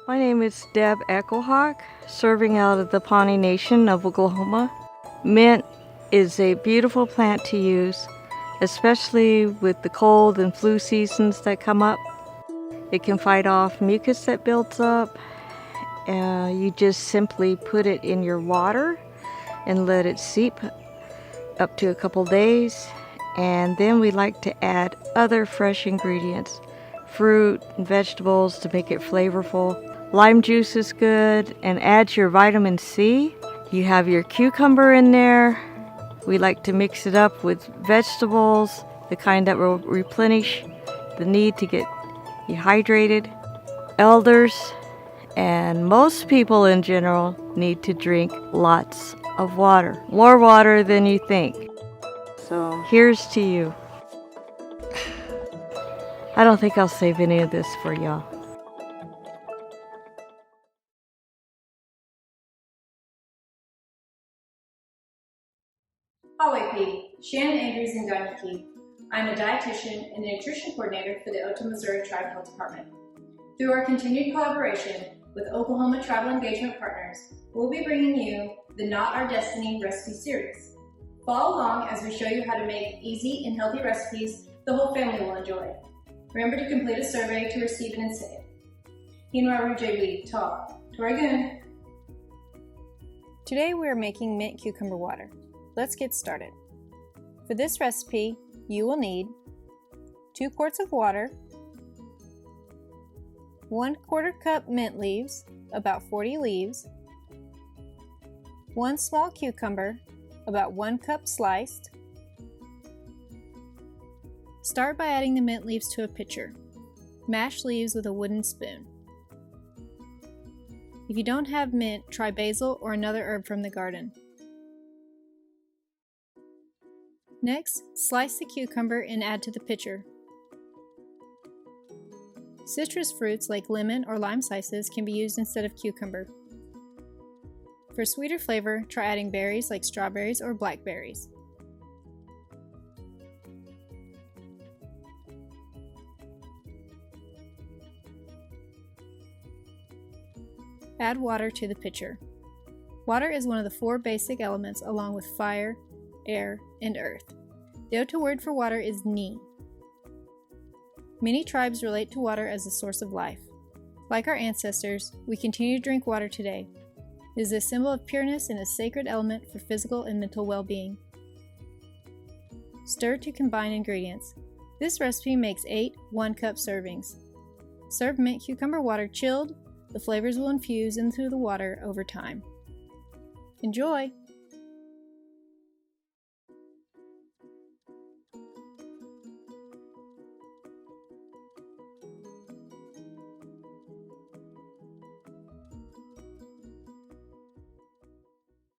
My name is Deb Echohawk, serving out of the Pawnee Nation of Oklahoma. Mint is a beautiful plant to use, especially with the cold and flu seasons that come up. It can fight off mucus that builds up. You just simply put it in your water and let it seep up to a couple days. And then we like to add other fresh ingredients, fruit and vegetables to make it flavorful. Lime juice is good, and add your vitamin C. You have your cucumber in there. We like to mix it up with vegetables, the kind that will replenish the need to get dehydrated. Elders and most people in general need to drink lots of water, more water than you think. So here's to you. I don't think I'll save any of this for y'all. Hawaii, Shannon Andrews in Ganyaki. I'm a dietitian and a nutrition coordinator for the Otoe-Missouria Tribe Health Department. Through our continued collaboration with Oklahoma Tribal Engagement Partners, we'll be bringing you the Not Our Destiny recipe series. Follow along as we show you how to make easy and healthy recipes the whole family will enjoy. Remember to complete a survey to receive an incentive. Hinwaru JB, talk. Toragoon. Today we are making mint cucumber water. Let's get started. For this recipe, you will need 2 quarts of water, 1/4 cup mint leaves, about 40 leaves, 1 small cucumber, about 1 cup sliced. Start by adding the mint leaves to a pitcher. Mash leaves with a wooden spoon. If you don't have mint, try basil or another herb from the garden. Next, slice the cucumber and add to the pitcher. Citrus fruits like lemon or lime slices can be used instead of cucumber. For sweeter flavor, try adding berries like strawberries or blackberries. Add water to the pitcher. Water is one of the 4 basic elements along with fire, air, and earth. The Otoe word for water is ni. Many tribes relate to water as a source of life. Like our ancestors, we continue to drink water today. It is a symbol of pureness and a sacred element for physical and mental well-being. Stir to combine ingredients. This recipe makes 8 1-cup servings. Serve mint cucumber water chilled. The flavors will infuse into the water over time. Enjoy!